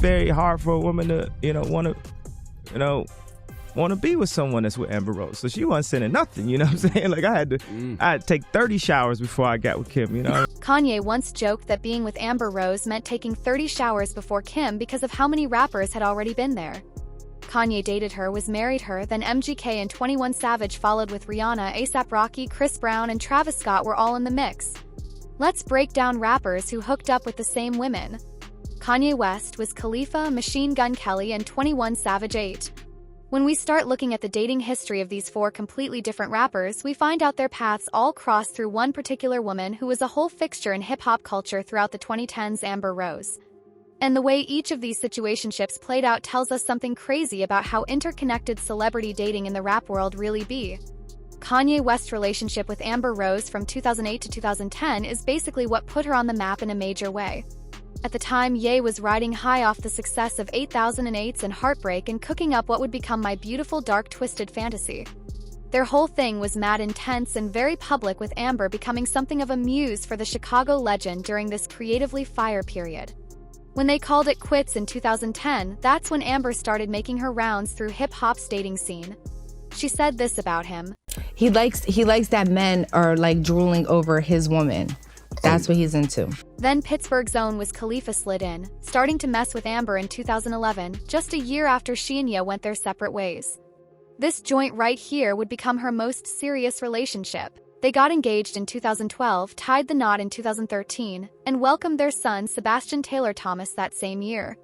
very hard for a woman to, want to be with someone that's with Amber Rose. So she wasn't sending nothing, you know what I'm saying? Like, I had to take 30 showers before I got with Kim, you know? Kanye once joked that being with Amber Rose meant taking 30 showers before Kim because of how many rappers had already been there. Kanye dated her, was married her, then MGK and 21 Savage followed with Rihanna, A$AP Rocky, Chris Brown, and Travis Scott were all in the mix. Let's break down rappers who hooked up with the same women. Kanye West was Khalifa, Machine Gun Kelly, and 21 Savage 8. When we start looking at the dating history of these four completely different rappers, we find out their paths all crossed through one particular woman who was a whole fixture in hip-hop culture throughout the 2010s, Amber Rose. And the way each of these situationships played out tells us something crazy about how interconnected celebrity dating in the rap world really be. Kanye West's relationship with Amber Rose from 2008 to 2010 is basically what put her on the map in a major way. At the time, Ye was riding high off the success of 8008s and Heartbreak and cooking up what would become My Beautiful Dark Twisted Fantasy. Their whole thing was mad intense and very public, with Amber becoming something of a muse for the Chicago legend during this creatively fire period. When they called it quits in 2010, that's when Amber started making her rounds through hip-hop's dating scene. She said this about him. He likes that men are like drooling over his woman. That's what he's into. Then Pittsburgh's own Wiz Khalifa slid in, starting to mess with Amber in 2011, just a year after she and Ye went their separate ways. This joint right here would become her most serious relationship. They got engaged in 2012, tied the knot in 2013, and welcomed their son Sebastian Taylor Thomas that same year.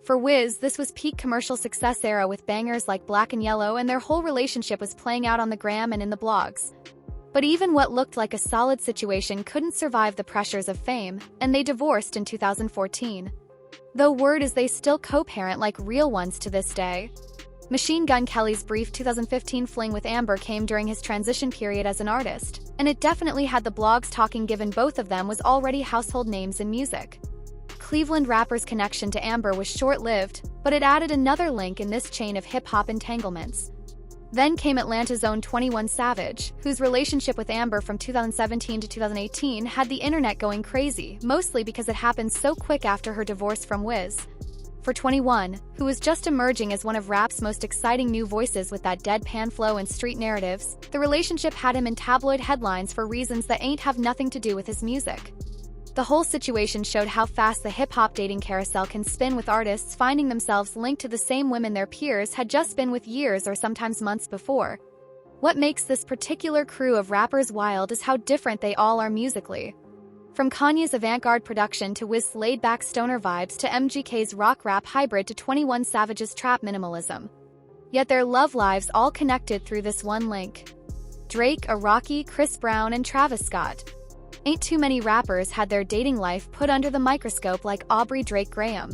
For Wiz, this was peak commercial success era with bangers like Black and Yellow, and their whole relationship was playing out on the gram and in the blogs. But even what looked like a solid situation couldn't survive the pressures of fame, and they divorced in 2014. Though word is they still co-parent like real ones to this day. Machine Gun Kelly's brief 2015 fling with Amber came during his transition period as an artist, and it definitely had the blogs talking, given both of them was already household names in music. Cleveland rapper's connection to Amber was short-lived, but it added another link in this chain of hip-hop entanglements. Then came Atlanta's own 21 Savage, whose relationship with Amber from 2017 to 2018 had the internet going crazy, mostly because it happened so quick after her divorce from Wiz. For 21, who was just emerging as one of rap's most exciting new voices with that deadpan flow and street narratives, the relationship had him in tabloid headlines for reasons that ain't have nothing to do with his music. The whole situation showed how fast the hip-hop dating carousel can spin, with artists finding themselves linked to the same women their peers had just been with years or sometimes months before. What makes this particular crew of rappers wild is how different they all are musically. From Kanye's avant-garde production to Wiz's laid-back stoner vibes to MGK's rock-rap hybrid to 21 Savage's trap minimalism. Yet their love lives all connected through this one link. Drake, Rocky, Chris Brown, and Travis Scott. Ain't too many rappers had their dating life put under the microscope like Aubrey Drake Graham.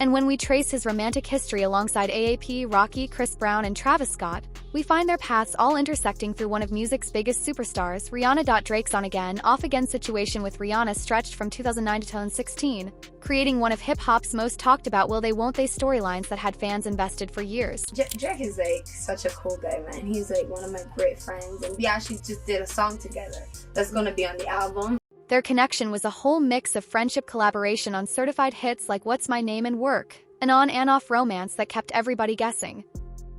And when we trace his romantic history alongside A$AP, Rocky, Chris Brown, and Travis Scott, we find their paths all intersecting through one of music's biggest superstars, Rihanna. Drake's on-again, off-again situation with Rihanna stretched from 2009 to 2016, creating one of hip-hop's most talked-about will they won't they storylines that had fans invested for years. Drake is like such a cool guy, man. He's like one of my great friends, and we actually just did a song together that's gonna be on the album. Their connection was a whole mix of friendship, collaboration on certified hits like What's My Name and Work, an on and off romance that kept everybody guessing.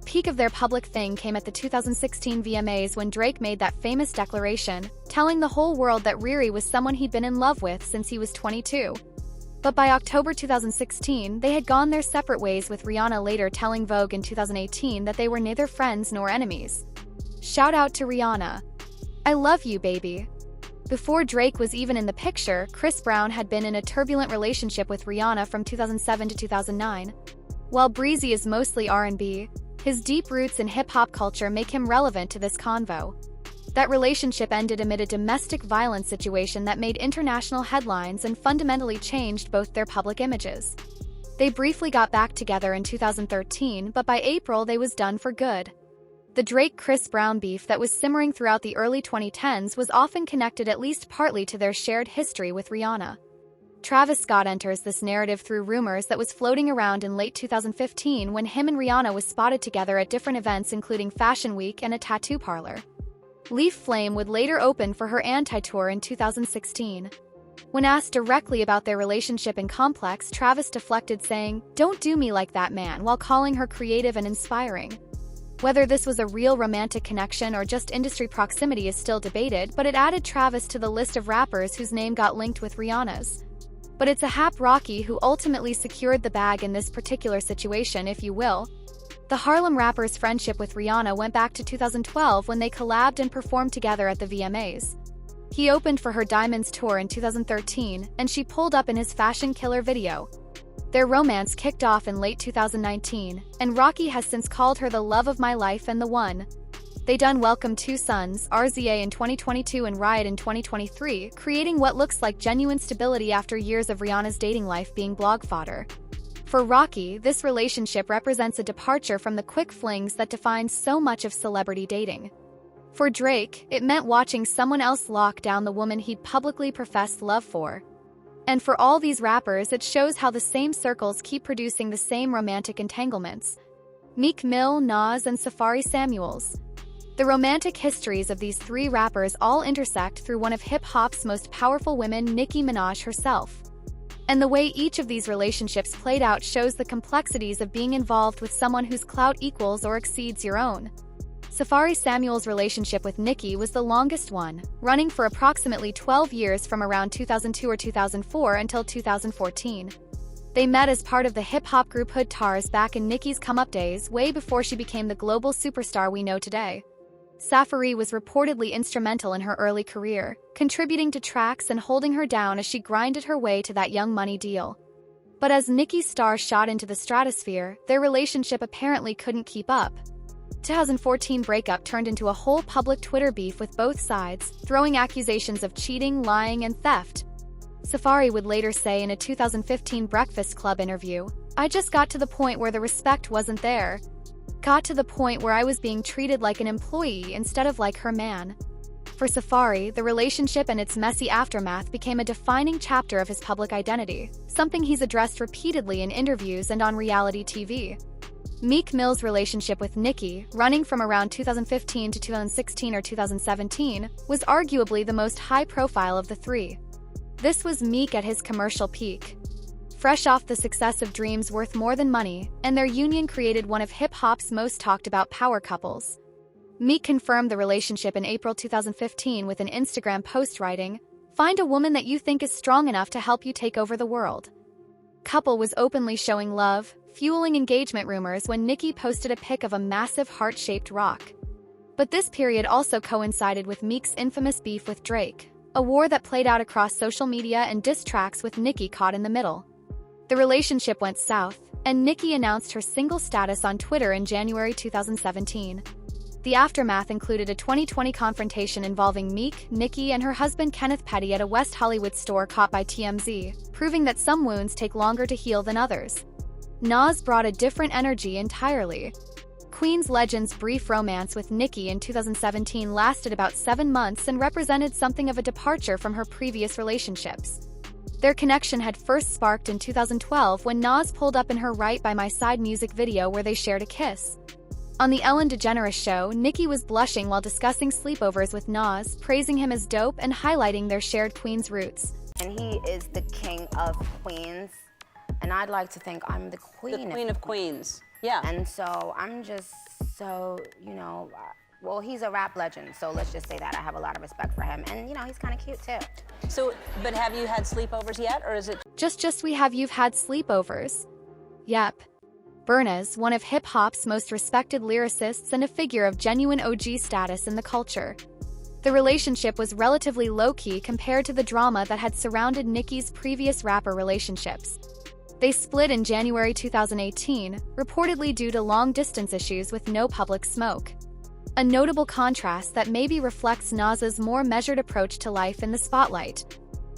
Peak of their public thing came at the 2016 VMAs when Drake made that famous declaration, telling the whole world that Riri was someone he'd been in love with since he was 22. But by October 2016, they had gone their separate ways, with Rihanna later telling Vogue in 2018 that they were neither friends nor enemies. Shout out to Rihanna. I love you, baby. Before Drake was even in the picture, Chris Brown had been in a turbulent relationship with Rihanna from 2007 to 2009. While Breezy is mostly R&B, his deep roots in hip-hop culture make him relevant to this convo. That relationship ended amid a domestic violence situation that made international headlines and fundamentally changed both their public images. They briefly got back together in 2013, but by April they was done for good. The Drake-Chris Brown beef that was simmering throughout the early 2010s was often connected at least partly to their shared history with Rihanna. Travis Scott enters this narrative through rumors that was floating around in late 2015 when him and Rihanna was spotted together at different events including Fashion Week and a tattoo parlor. Leaf Flame would later open for her anti-tour in 2016. When asked directly about their relationship in Complex, Travis deflected, saying, "Don't do me like that, man," while calling her creative and inspiring. Whether this was a real romantic connection or just industry proximity is still debated, but it added Travis to the list of rappers whose name got linked with Rihanna's. But it's a Rocky who ultimately secured the bag in this particular situation, if you will. The Harlem rapper's friendship with Rihanna went back to 2012 when they collabed and performed together at the VMAs. He opened for her Diamonds tour in 2013, and she pulled up in his Fashion Killer video. Their romance kicked off in late 2019, and Rocky has since called her the love of my life and the one. They done welcomed 2 sons, RZA in 2022 and Riot in 2023, creating what looks like genuine stability after years of Rihanna's dating life being blog fodder. For Rocky, this relationship represents a departure from the quick flings that define so much of celebrity dating. For Drake, it meant watching someone else lock down the woman he'd publicly professed love for. And for all these rappers, it shows how the same circles keep producing the same romantic entanglements. Meek Mill, Nas, and Safari Samuels. The romantic histories of these 3 rappers all intersect through one of hip-hop's most powerful women, Nicki Minaj herself. And the way each of these relationships played out shows the complexities of being involved with someone whose clout equals or exceeds your own. Safari Samuel's relationship with Nicki was the longest one, running for approximately 12 years from around 2002 or 2004 until 2014. They met as part of the hip-hop group Hood Tars back in Nicki's come-up days, way before she became the global superstar we know today. Safari was reportedly instrumental in her early career, contributing to tracks and holding her down as she grinded her way to that Young Money deal. But as Nicki's star shot into the stratosphere, their relationship apparently couldn't keep up. 2014 breakup turned into a whole public Twitter beef with both sides, throwing accusations of cheating, lying, and theft. Safari would later say in a 2015 Breakfast Club interview, "I just got to the point where the respect wasn't there. Got to the point where I was being treated like an employee instead of like her man." For Safari, the relationship and its messy aftermath became a defining chapter of his public identity, something he's addressed repeatedly in interviews and on reality TV. Meek Mill's relationship with Nicki, running from around 2015 to 2016 or 2017, was arguably the most high-profile of the 3. This was Meek at his commercial peak. Fresh off the success of Dreams Worth More Than Money, and their union created one of hip-hop's most talked-about power couples. Meek confirmed the relationship in April 2015 with an Instagram post writing, "Find a woman that you think is strong enough to help you take over the world." Couple was openly showing love, fueling engagement rumors when Nicki posted a pic of a massive heart-shaped rock. But this period also coincided with Meek's infamous beef with Drake, a war that played out across social media and diss tracks with Nicki caught in the middle. The relationship went south, and Nicki announced her single status on Twitter in January 2017. The aftermath included a 2020 confrontation involving Meek, Nicki, and her husband Kenneth Petty at a West Hollywood store caught by TMZ, proving that some wounds take longer to heal than others. Nas brought a different energy entirely. Queen's Legend's brief romance with Nicki in 2017 lasted about 7 months and represented something of a departure from her previous relationships. Their connection had first sparked in 2012 when Nas pulled up in her Right by My Side music video where they shared a kiss. On the Ellen DeGeneres show, Nicki was blushing while discussing sleepovers with Nas, praising him as dope and highlighting their shared Queens roots. And he is the king of Queens. And I'd like to think I'm the queen. The queen of Queens, yeah. And so I'm just so, well, he's a rap legend, so let's just say that. I have a lot of respect for him. And, he's kind of cute, too. So, but have you had sleepovers yet, or is it? Just you've had sleepovers. Yep. Burnez, one of hip-hop's most respected lyricists and a figure of genuine OG status in the culture. The relationship was relatively low-key compared to the drama that had surrounded Nicki's previous rapper relationships. They split in January 2018, reportedly due to long-distance issues with no public smoke. A notable contrast that maybe reflects Nas's more measured approach to life in the spotlight.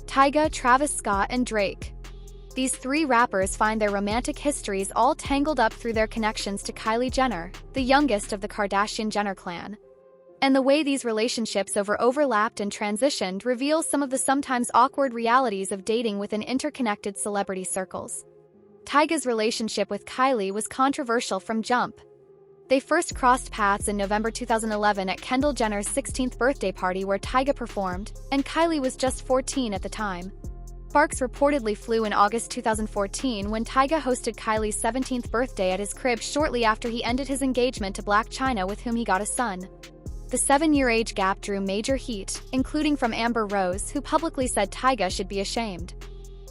Tyga, Travis Scott, and Drake. These 3 rappers find their romantic histories all tangled up through their connections to Kylie Jenner, the youngest of the Kardashian-Jenner clan. And the way these relationships overlapped and transitioned reveals some of the sometimes awkward realities of dating within interconnected celebrity circles. Tyga's relationship with Kylie was controversial from jump. They first crossed paths in November 2011 at Kendall Jenner's 16th birthday party where Tyga performed, and Kylie was just 14 at the time. Sparks reportedly flew in August 2014 when Tyga hosted Kylie's 17th birthday at his crib shortly after he ended his engagement to Blac Chyna, with whom he got a son. The 7-year age gap drew major heat, including from Amber Rose, who publicly said Tyga should be ashamed.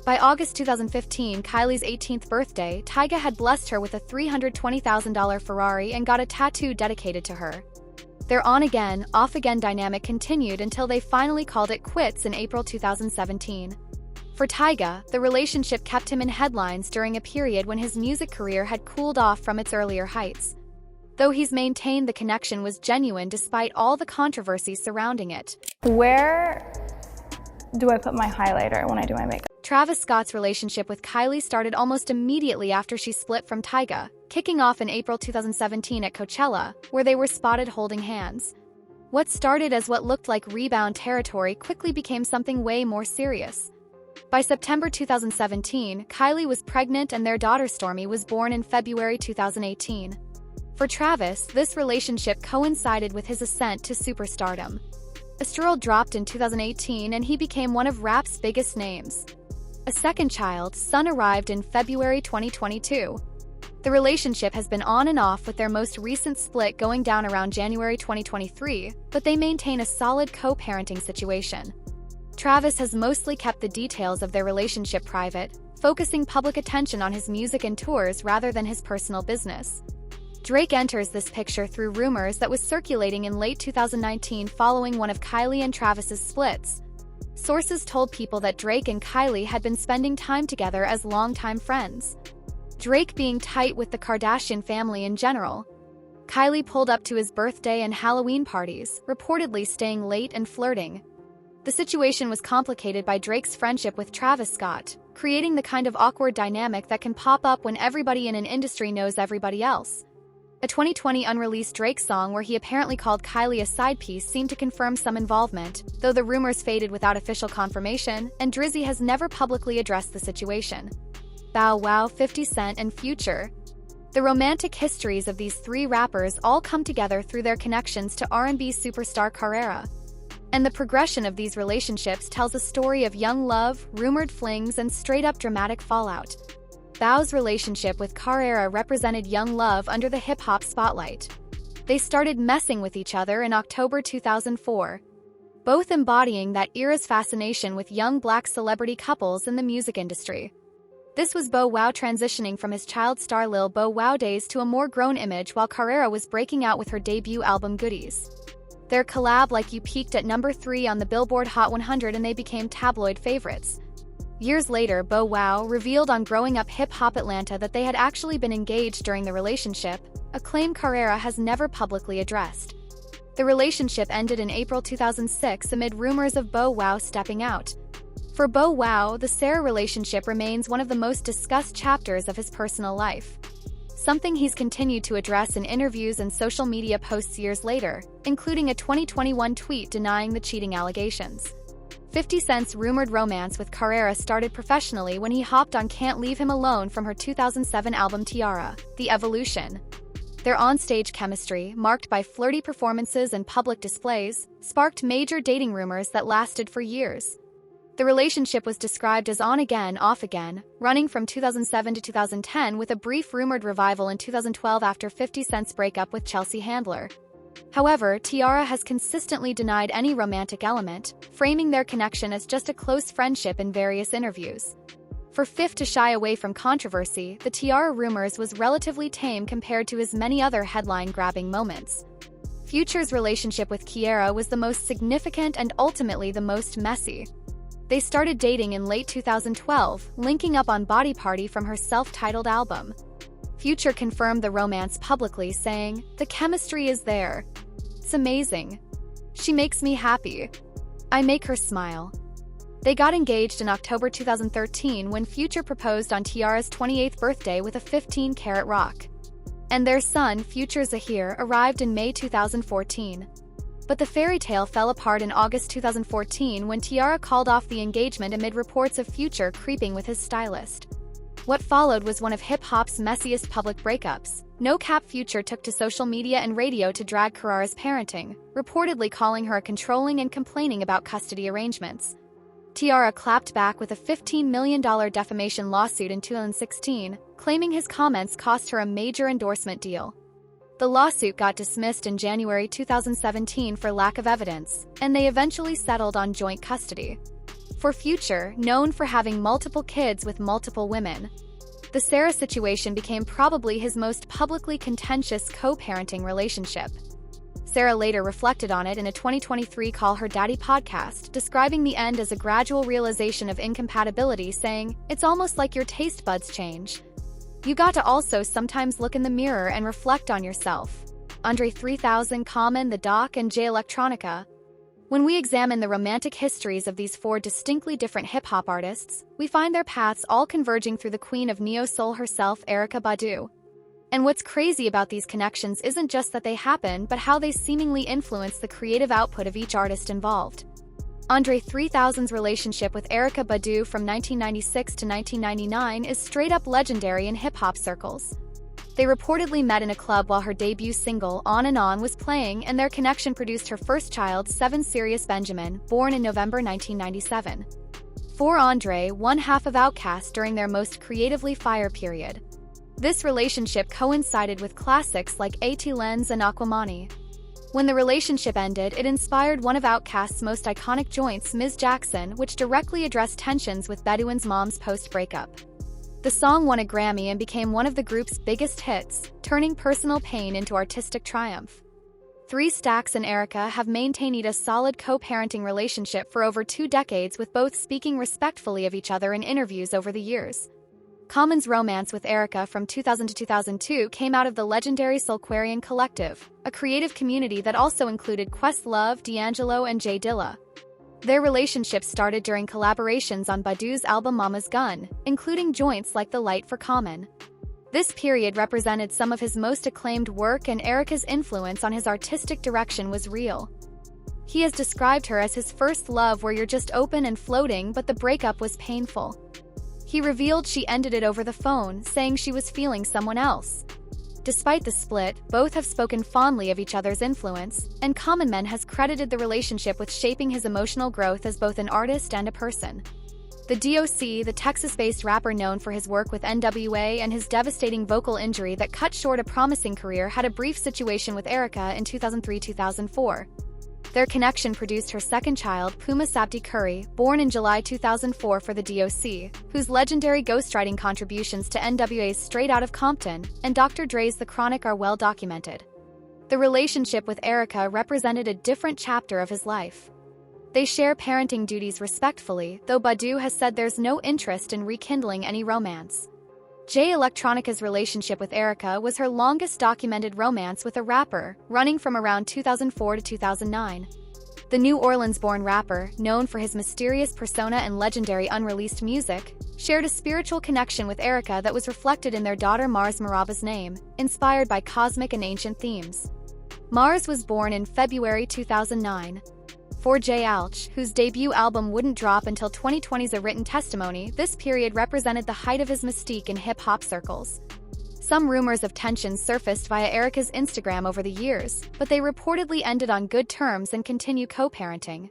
By August 2015, Kylie's 18th birthday, Tyga had blessed her with a $320,000 Ferrari and got a tattoo dedicated to her. Their on-again, off-again dynamic continued until they finally called it quits in April 2017. For Tyga, the relationship kept him in headlines during a period when his music career had cooled off from its earlier heights. Though he's maintained the connection was genuine despite all the controversy surrounding it. Where do I put my highlighter when I do my makeup? Travis Scott's relationship with Kylie started almost immediately after she split from Tyga, kicking off in April 2017 at Coachella, where they were spotted holding hands. What started as what looked like rebound territory quickly became something way more serious. By September 2017, Kylie was pregnant and their daughter Stormi was born in February 2018. For Travis, this relationship coincided with his ascent to superstardom. Asteroid dropped in 2018 and he became one of rap's biggest names. A second child, Son, arrived in February 2022. The relationship has been on and off, with their most recent split going down around January 2023, but they maintain a solid co-parenting situation. Travis has mostly kept the details of their relationship private, focusing public attention on his music and tours rather than his personal business. Drake enters this picture through rumors that was circulating in late 2019 following one of Kylie and Travis's splits. Sources told people that Drake and Kylie had been spending time together as longtime friends. Drake being tight with the Kardashian family in general. Kylie pulled up to his birthday and Halloween parties, reportedly staying late and flirting. The situation was complicated by Drake's friendship with Travis Scott, creating the kind of awkward dynamic that can pop up when everybody in an industry knows everybody else. A 2020 unreleased Drake song where he apparently called Kylie a side piece seemed to confirm some involvement, though the rumors faded without official confirmation, and Drizzy has never publicly addressed the situation. Bow Wow, 50 Cent, and Future. The romantic histories of these three rappers all come together through their connections to R&B superstar Carrera. And the progression of these relationships tells a story of young love, rumored flings, and straight-up dramatic fallout. Bow's relationship with Carrera represented young love under the hip-hop spotlight. They started messing with each other in October 2004, both embodying that era's fascination with young black celebrity couples in the music industry. This was Bow Wow transitioning from his child star Lil Bow Wow days to a more grown image, while Carrera was breaking out with her debut album Goodies. Their collab Like You peaked at number 3 on the Billboard Hot 100 and they became tabloid favorites. Years later, Bow Wow revealed on Growing Up Hip Hop Atlanta that they had actually been engaged during the relationship, a claim Carrera has never publicly addressed. The relationship ended in April 2006 amid rumors of Bow Wow stepping out. For Bow Wow, the Sarah relationship remains one of the most discussed chapters of his personal life. Something he's continued to address in interviews and social media posts years later, including a 2021 tweet denying the cheating allegations. 50 Cent's rumored romance with Carrera started professionally when he hopped on Can't Leave Him Alone from her 2007 album Tiara, The Evolution. Their on-stage chemistry, marked by flirty performances and public displays, sparked major dating rumors that lasted for years. The relationship was described as on-again, off-again, running from 2007 to 2010 with a brief rumored revival in 2012 after 50 Cent's breakup with Chelsea Handler. However, Tiara has consistently denied any romantic element, framing their connection as just a close friendship in various interviews. For Fifth to shy away from controversy, the Tiara rumors was relatively tame compared to his many other headline-grabbing moments. Future's relationship with Kiara was the most significant and ultimately the most messy. They started dating in late 2012, linking up on Body Party from her self-titled album. Future confirmed the romance publicly, saying, "The chemistry is there. It's amazing. She makes me happy. I make her smile." They got engaged in October 2013 when Future proposed on Tiara's 28th birthday with a 15-carat rock. And their son, Future Zahir, arrived in May 2014. But the fairy tale fell apart in August 2014 when Tiara called off the engagement amid reports of Future creeping with his stylist. What followed was one of hip-hop's messiest public breakups. No-cap Future took to social media and radio to drag Carrera's parenting, reportedly calling her a controlling and complaining about custody arrangements. Tiara clapped back with a $15 million defamation lawsuit in 2016, claiming his comments cost her a major endorsement deal. The lawsuit got dismissed in January 2017 for lack of evidence, and they eventually settled on joint custody. For Future, known for having multiple kids with multiple women, the Sarah situation became probably his most publicly contentious co-parenting relationship. Sarah later reflected on it in a 2023 Call Her Daddy podcast, describing the end as a gradual realization of incompatibility, saying, "It's almost like your taste buds change. You got to also sometimes look in the mirror and reflect on yourself." Andre 3000, Common, The Doc, and Jay Electronica. When we examine the romantic histories of these four distinctly different hip-hop artists, we find their paths all converging through the queen of neo-soul herself, Erykah Badu. And what's crazy about these connections isn't just that they happen, but how they seemingly influence the creative output of each artist involved. Andre 3000's relationship with Erykah Badu from 1996 to 1999 is straight-up legendary in hip-hop circles. They reportedly met in a club while her debut single, On and On, was playing, and their connection produced her first child, Seven Sirius Benjamin, born in November 1997. For Andre, one half of Outkast during their most creatively fire period. This relationship coincided with classics like AT Lens and Aquamani. When the relationship ended, it inspired one of Outkast's most iconic joints, Ms. Jackson, which directly addressed tensions with Bedouin's mom's post-breakup. The song won a Grammy and became one of the group's biggest hits, turning personal pain into artistic triumph. 3 Stacks and Erykah have maintained a solid co-parenting relationship for over 2 decades, with both speaking respectfully of each other in interviews over the years. Common's romance with Erykah from 2000 to 2002 came out of the legendary Soulquarian Collective, a creative community that also included Questlove, D'Angelo, and Jay Dilla. Their relationship started during collaborations on Badu's album Mama's Gun, including joints like The Light for Common. This period represented some of his most acclaimed work, and Erykah's influence on his artistic direction was real. He has described her as his first love, where you're just open and floating, but the breakup was painful. He revealed she ended it over the phone, saying she was feeling someone else. Despite the split, both have spoken fondly of each other's influence, and Common Man has credited the relationship with shaping his emotional growth as both an artist and a person. The DOC, the Texas-based rapper known for his work with NWA and his devastating vocal injury that cut short a promising career, had a brief situation with Erykah in 2003-2004. Their connection produced her second child, Puma Sabdi Curry, born in July 2004 for the DOC, whose legendary ghostwriting contributions to NWA's Straight Outta Compton and Dr. Dre's The Chronic are well documented. The relationship with Erykah represented a different chapter of his life. They share parenting duties respectfully, though Badu has said there's no interest in rekindling any romance. Jay Electronica's relationship with Erykah was her longest documented romance with a rapper, running from around 2004 to 2009. The New Orleans-born rapper, known for his mysterious persona and legendary unreleased music, shared a spiritual connection with Erykah that was reflected in their daughter Mars Maraba's name, inspired by cosmic and ancient themes. Mars was born in February 2009. For Jay Alch, whose debut album wouldn't drop until 2020's A Written Testimony, this period represented the height of his mystique in hip-hop circles. Some rumors of tension surfaced via Erykah's Instagram over the years, but they reportedly ended on good terms and continue co-parenting.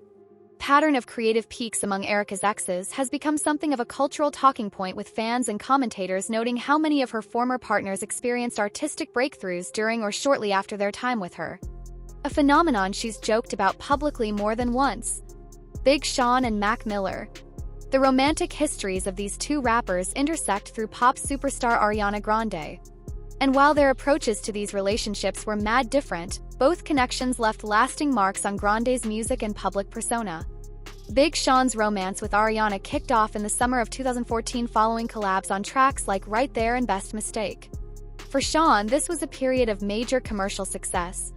Pattern of creative peaks among Erykah's exes has become something of a cultural talking point, with fans and commentators noting how many of her former partners experienced artistic breakthroughs during or shortly after their time with her. A phenomenon she's joked about publicly more than once. Big Sean and Mac Miller. The romantic histories of these two rappers intersect through pop superstar Ariana Grande. And while their approaches to these relationships were mad different, both connections left lasting marks on Grande's music and public persona. Big Sean's romance with Ariana kicked off in the summer of 2014 following collabs on tracks like Right There and Best Mistake. For Sean, this was a period of major commercial success.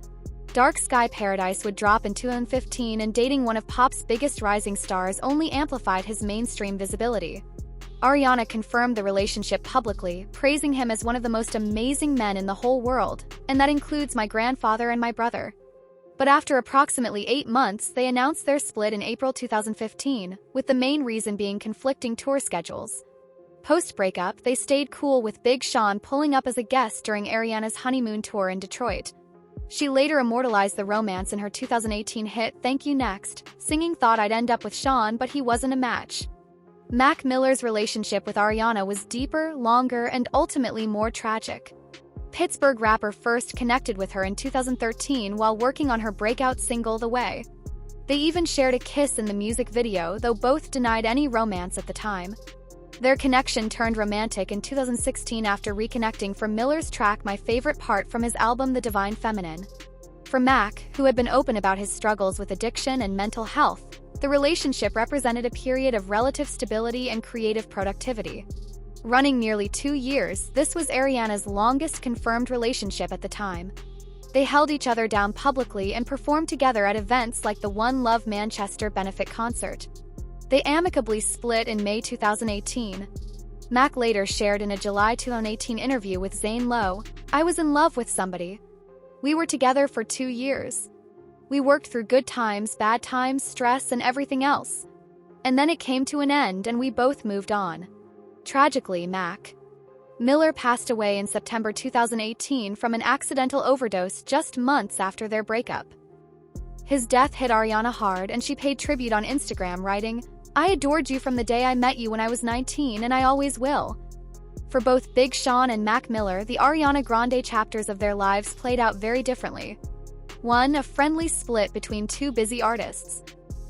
Dark Sky Paradise would drop in 2015, and dating one of pop's biggest rising stars only amplified his mainstream visibility. Ariana confirmed the relationship publicly, praising him as one of the most amazing men in the whole world, and that includes my grandfather and my brother. But after approximately 8 months, they announced their split in April 2015, with the main reason being conflicting tour schedules. Post-breakup, they stayed cool, with Big Sean pulling up as a guest during Ariana's honeymoon tour in Detroit. She later immortalized the romance in her 2018 hit Thank You Next, singing thought I'd end up with Sean, but he wasn't a match. Mac Miller's relationship with Ariana was deeper, longer, and ultimately more tragic. Pittsburgh rapper first connected with her in 2013 while working on her breakout single The Way. They even shared a kiss in the music video, though both denied any romance at the time. Their connection turned romantic in 2016 after reconnecting for Miller's track My Favorite Part from his album The Divine Feminine. For Mac, who had been open about his struggles with addiction and mental health, the relationship represented a period of relative stability and creative productivity. Running nearly 2 years, this was Ariana's longest confirmed relationship at the time. They held each other down publicly and performed together at events like the One Love Manchester benefit concert. They amicably split in May 2018. Mac later shared in a July 2018 interview with Zane Lowe, "I was in love with somebody. We were together for 2 years. We worked through good times, bad times, stress, and everything else. And then it came to an end and we both moved on." Tragically, Mac Miller passed away in September 2018 from an accidental overdose just months after their breakup. His death hit Ariana hard, and she paid tribute on Instagram, writing, "I adored you from the day I met you when I was 19, and I always will." For both Big Sean and Mac Miller, the Ariana Grande chapters of their lives played out very differently. One, a friendly split between two busy artists.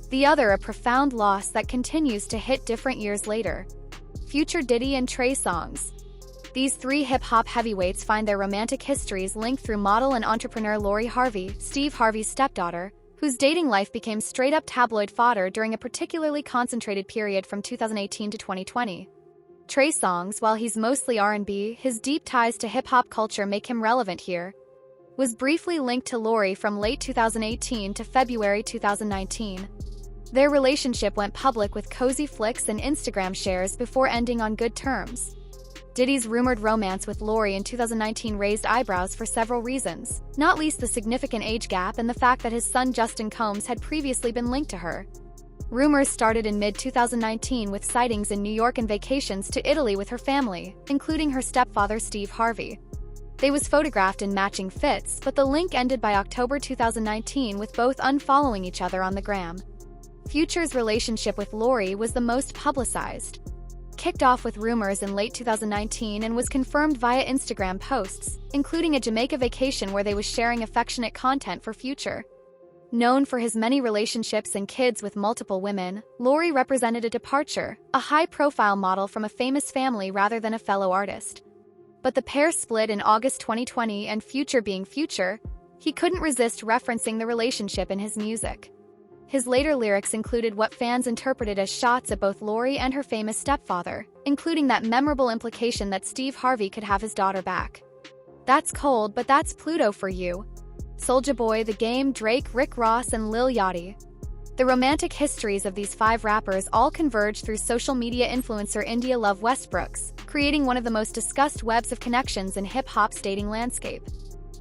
The other, a profound loss that continues to hit different years later. Future Diddy and Trey Songz. These three hip-hop heavyweights find their romantic histories linked through model and entrepreneur Lori Harvey, Steve Harvey's stepdaughter, whose dating life became straight-up tabloid fodder during a particularly concentrated period from 2018 to 2020. Trey Songz, while he's mostly R&B, his deep ties to hip-hop culture make him relevant here, was briefly linked to Lori from late 2018 to February 2019. Their relationship went public with cozy flicks and Instagram shares before ending on good terms. Diddy's rumored romance with Lori in 2019 raised eyebrows for several reasons, not least the significant age gap and the fact that his son Justin Combs had previously been linked to her. Rumors started in mid-2019 with sightings in New York and vacations to Italy with her family, including her stepfather Steve Harvey. They was photographed in matching fits, but the link ended by October 2019 with both unfollowing each other on the gram. Future's relationship with Lori was the most publicized. Kicked off with rumors in late 2019 and was confirmed via Instagram posts, including a Jamaica vacation where they was sharing affectionate content for Future. Known for his many relationships and kids with multiple women, Lori represented a departure, a high-profile model from a famous family rather than a fellow artist. But the pair split in August 2020, and Future being Future, he couldn't resist referencing the relationship in his music. His later lyrics included what fans interpreted as shots at both Lori and her famous stepfather, including that memorable implication that Steve Harvey could have his daughter back. "That's cold, but that's Pluto for you." Soulja Boy, The Game, Drake, Rick Ross, and Lil Yachty. The romantic histories of these 5 rappers all converged through social media influencer India Love Westbrooks, creating one of the most discussed webs of connections in hip-hop's dating landscape.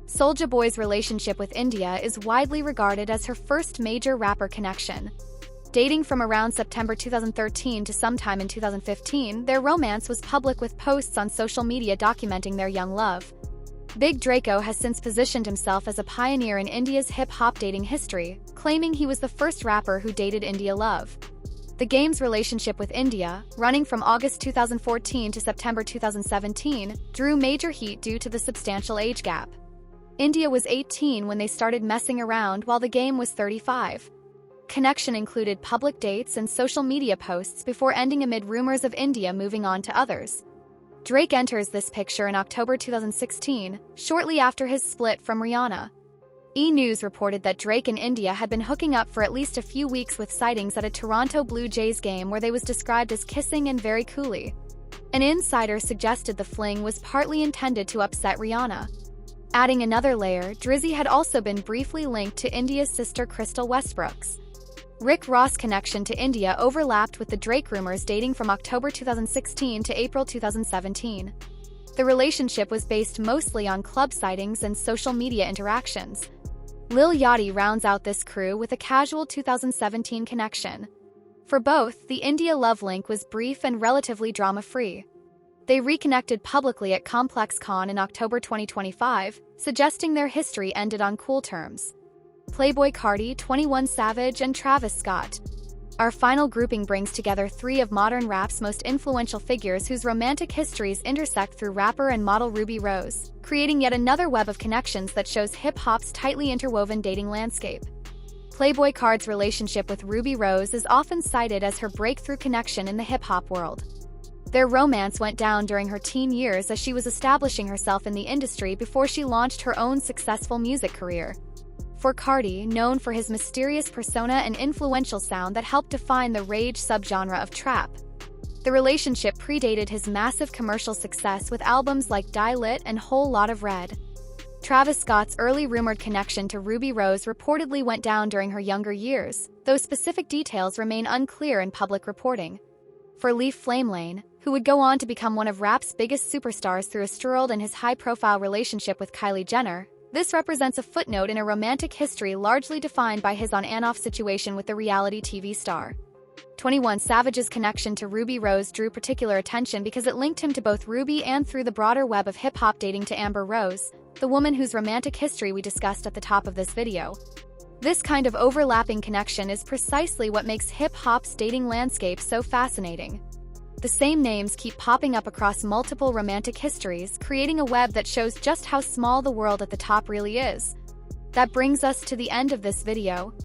Soulja Boy's relationship with India is widely regarded as her first major rapper connection. Dating from around September 2013 to sometime in 2015, their romance was public with posts on social media documenting their young love. Big Draco has since positioned himself as a pioneer in India's hip-hop dating history, claiming he was the first rapper who dated India Love. The Game's relationship with India, running from August 2014 to September 2017, drew major heat due to the substantial age gap. India was 18 when they started messing around, while The Game was 35. Connection included public dates and social media posts before ending amid rumors of India moving on to others. Drake enters this picture in October 2016, shortly after his split from Rihanna. E! News reported that Drake and India had been hooking up for at least a few weeks, with sightings at a Toronto Blue Jays game where they was described as kissing and very coolly. An insider suggested the fling was partly intended to upset Rihanna. Adding another layer, Drizzy had also been briefly linked to India's sister Crystal Westbrooks. Rick Ross' connection to India overlapped with the Drake rumors dating from October 2016 to April 2017. The relationship was based mostly on club sightings and social media interactions. Lil Yachty rounds out this crew with a casual 2017 connection. For both, the India love link was brief and relatively drama-free. They reconnected publicly at Complex Con in October 2025, suggesting their history ended on cool terms. Playboi Carti, 21 Savage, and Travis Scott. Our final grouping brings together three of modern rap's most influential figures whose romantic histories intersect through rapper and model Ruby Rose, creating yet another web of connections that shows hip-hop's tightly interwoven dating landscape. Playboi Carti's relationship with Ruby Rose is often cited as her breakthrough connection in the hip-hop world. Their romance went down during her teen years as she was establishing herself in the industry before she launched her own successful music career. For Carti, known for his mysterious persona and influential sound that helped define the rage subgenre of trap, the relationship predated his massive commercial success with albums like Die Lit and Whole Lotta Red. Travis Scott's early rumored connection to Ruby Rose reportedly went down during her younger years, though specific details remain unclear in public reporting. For Leaf Flamelane, who would go on to become one of rap's biggest superstars through Astroworld and his high-profile relationship with Kylie Jenner, this represents a footnote in a romantic history largely defined by his on-and-off situation with the reality TV star. 21 Savage's connection to Ruby Rose drew particular attention because it linked him to both Ruby and through the broader web of hip-hop dating to Amber Rose, the woman whose romantic history we discussed at the top of this video. This kind of overlapping connection is precisely what makes hip-hop's dating landscape so fascinating. The same names keep popping up across multiple romantic histories, creating a web that shows just how small the world at the top really is. That brings us to the end of this video.